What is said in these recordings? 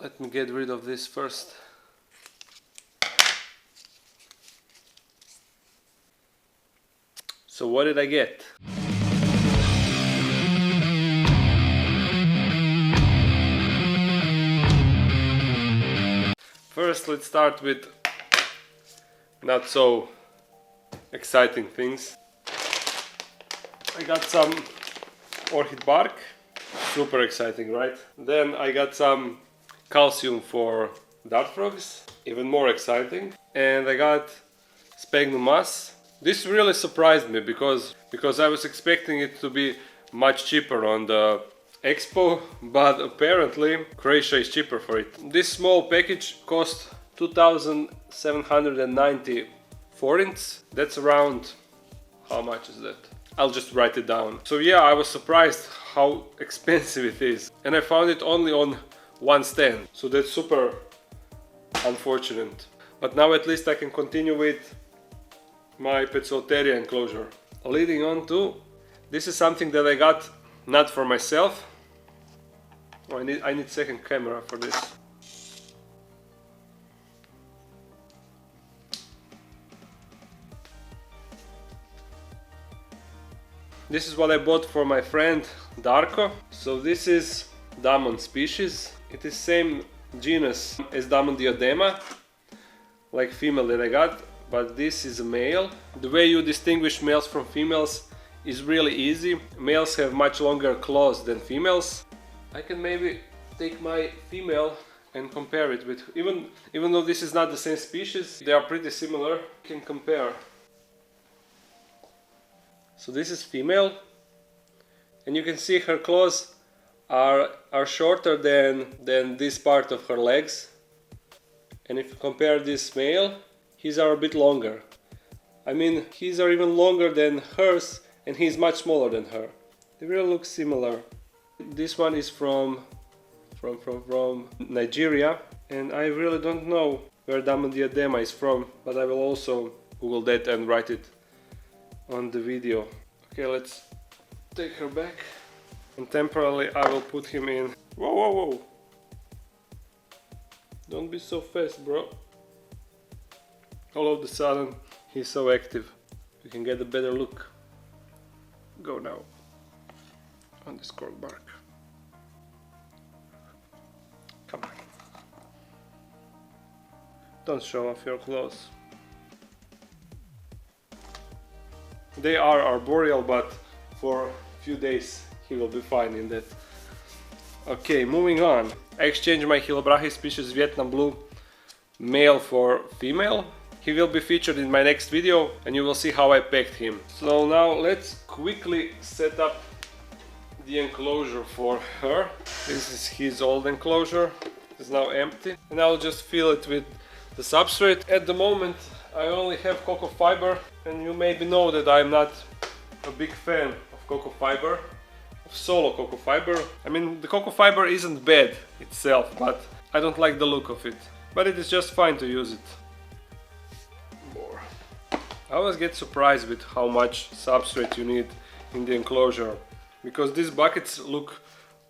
Let me get rid of this first. So what did I get? First, let's start with not so exciting things. I got some orchid bark, super exciting, right? Then I got some calcium for dart frogs, even more exciting. And I got sphagnum moss. This really surprised me because I was expecting it to be much cheaper on the Expo, but apparently Croatia is cheaper for it. This small package cost 2,790 forints. That's around, how much is that? I'll just write it down. So yeah, I was surprised how expensive it is. And I found it only on one stand. So that's super unfortunate. But now at least I can continue with my Petzoteria enclosure. Leading on to, this is something that I got not for myself. Oh, I need second camera for this. This is what I bought for my friend Darko. So this is Damon species. It is same genus as Damon diadema, like female that I got, but this is a male. The way you distinguish males from females is really easy. Males have much longer claws than females. I can maybe take my female and compare it with, even though this is not the same species, they are pretty similar. You can compare. So this is female, and you can see her claws are shorter than this part of her legs. And if you compare this male, his are a bit longer. I mean, his are even longer than hers, and he's much smaller than her. They really look similar. This one is from Nigeria, and I really don't know where Damon diadema is from, but I will also Google that and write it on the video. Okay, let's take her back, and temporarily I will put him in. Whoa, whoa, whoa! Don't be so fast, bro. All of a sudden, he's so active. You can get a better look. Go now on this cork bark. Come on. Don't show off your claws. They are arboreal, but for a few days he will be fine in that. Okay, moving on. I exchanged my Chilobrachys species Vietnam Blue male for female. He will be featured in my next video, and you will see how I packed him. So now let's quickly set up the enclosure for her. This is his old enclosure. It's now empty, and I'll just fill it with the substrate. At the moment I only have cocoa fiber, and you maybe know that I'm not a big fan of cocoa fiber, of solo cocoa fiber. I mean, the cocoa fiber isn't bad itself, but I don't like the look of it. But it is just fine to use it. More. I always get surprised with how much substrate you need in the enclosure, because these buckets look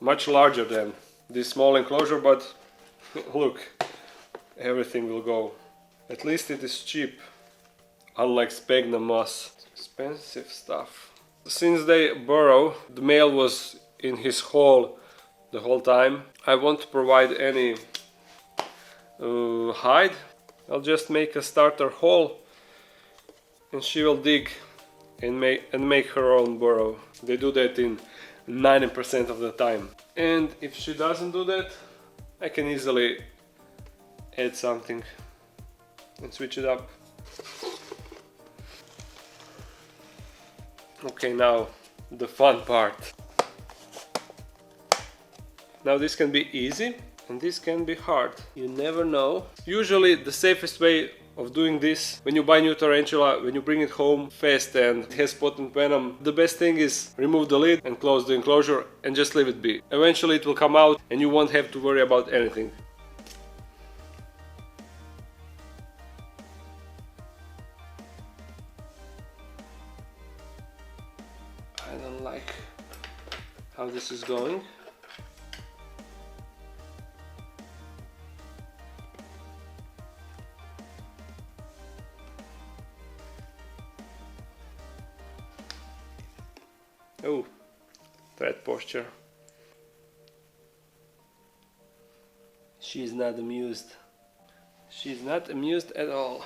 much larger than this small enclosure, but look, everything will go. At least it is cheap, unlike sphagnum moss. Expensive stuff. Since they burrow, the male was in his hole the whole time. I won't provide any hide. I'll just make a starter hole, and she will dig and make her own burrow. They do that in 90% of the time. And if she doesn't do that, I can easily add something and switch it up. Okay, now the fun part. Now this can be easy and this can be hard. You never know. Usually the safest way of doing this, when you buy new tarantula, when you bring it home fast and it has potent venom, the best thing is remove the lid and close the enclosure and just leave it be. Eventually it will come out and you won't have to worry about anything. I don't like how this is going. Oh, thread posture. She's not amused. She's not amused at all.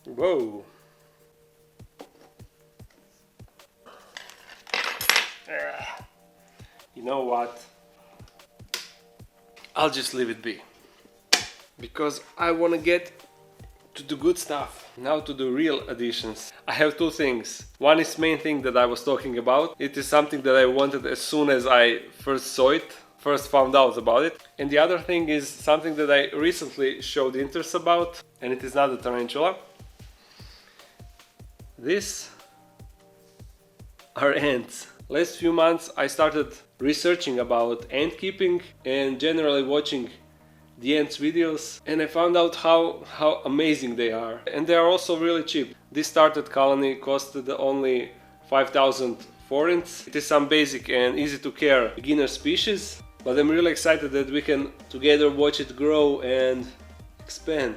Whoa. You know what? I'll just leave it be. Because I want to get to the good stuff. Now to the real additions. I have two things. One is main thing that I was talking about. It is something that I wanted as soon as I first saw it, first found out about it. And the other thing is something that I recently showed interest about, and it is not a tarantula. These are ants. Last few months I started researching about ant keeping and generally watching the ants videos, and I found out how amazing they are. And they are also really cheap. This started colony costed only 5,000 forints. It is some basic and easy to care beginner species, but I'm really excited that we can together watch it grow and expand.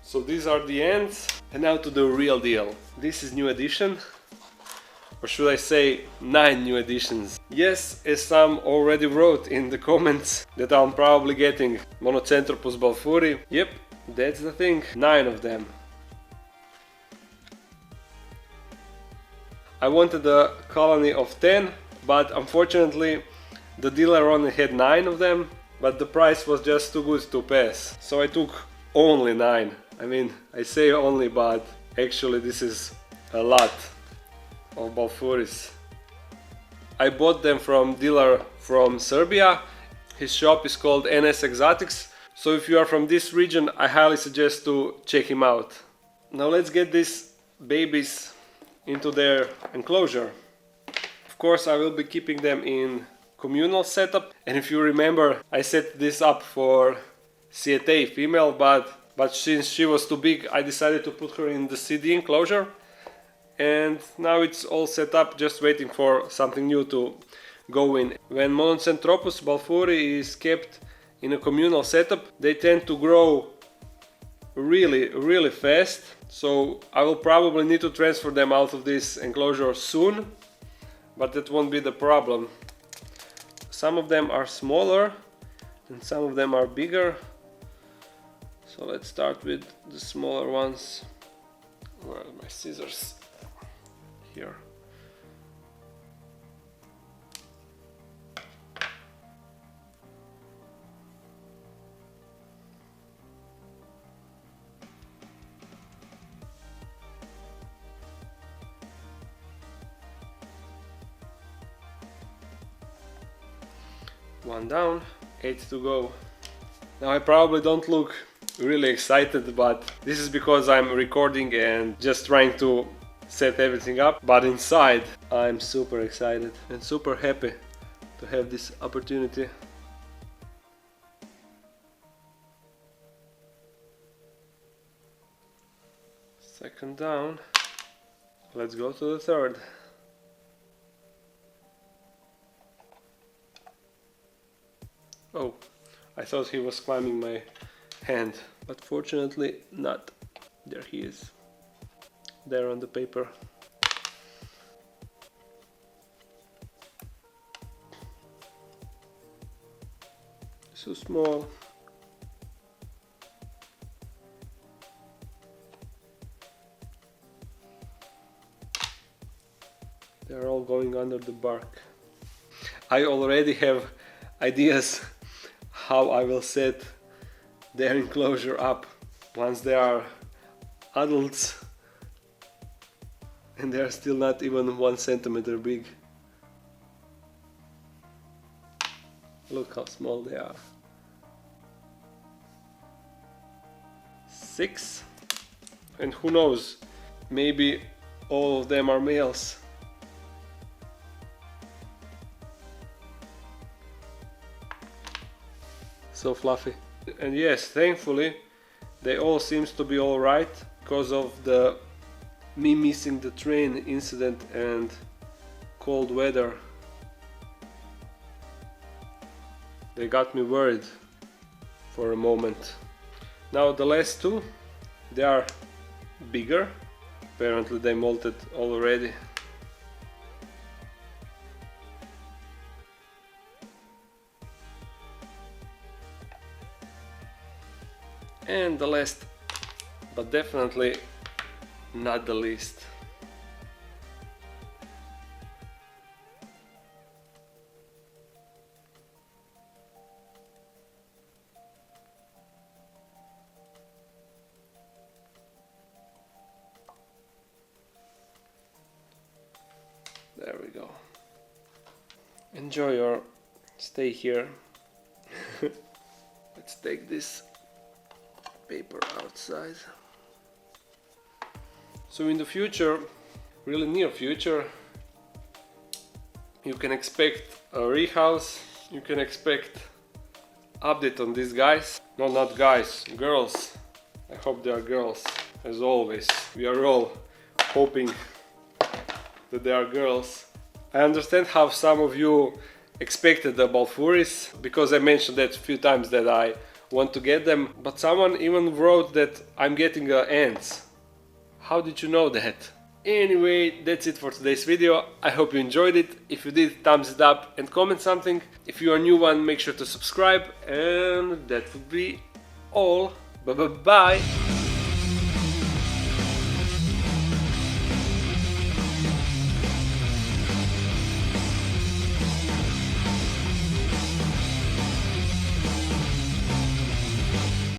So these are the ants, and now to the real deal. This is new addition, or should I say 9 new additions. Yes, as some already wrote in the comments that I'm probably getting Monocentropus balfouri. Yep, that's the thing, 9 of them. I wanted a colony of 10, but unfortunately the dealer only had 9 of them, but the price was just too good to pass. So I took only 9. I mean, I say only, but actually this is a lot of balfouris. I bought them from dealer from Serbia. His shop is called NS Exotics. So if you are from this region, I highly suggest to check him out. Now let's get these babies into their enclosure. Of course, I will be keeping them in communal setup. And if you remember, I set this up for Siete female, but since she was too big, I decided to put her in the CD enclosure. And now it's all set up, just waiting for something new to go in. When Monocentropus balfouri is kept in a communal setup, they tend to grow really fast. So I will probably need to transfer them out of this enclosure soon, but that won't be the problem. Some of them are smaller and some of them are bigger. So let's start with the smaller ones. Where are my scissors? Here. One down, 8 to go. Now I probably don't look really excited, but this is because I'm recording and just trying to set everything up, but inside I'm super excited and super happy to have this opportunity. Second down. Let's go to the third. Oh, I thought he was climbing my hand, but fortunately not. There he is. There on the paper. So small. They're all going under the bark. I already have ideas how I will set their enclosure up once they are adults and they are still not even 1 centimeter big. Look how small they are. 6, and who knows, maybe all of them are males. So fluffy. And yes, thankfully they all seems to be all right because of the me missing the train incident and cold weather. They got me worried for a moment. Now the last two, they are bigger, Apparently they molted already. And the last, but definitely not the least. There we go. Enjoy your stay here. Let's take this paper outside. So in the future, really near future, you can expect a rehouse, you can expect update on these guys. No, not guys, girls. I hope they are girls. As always, we are all hoping that they are girls. I understand how some of you expected the balfouris, because I mentioned that a few times that I want to get them, but someone even wrote that I'm getting ants. How did you know that? Anyway, that's it for today's video. I hope you enjoyed it. If you did, thumbs it up and comment something. If you are a new one, make sure to subscribe, and that would be all. Bye bye bye.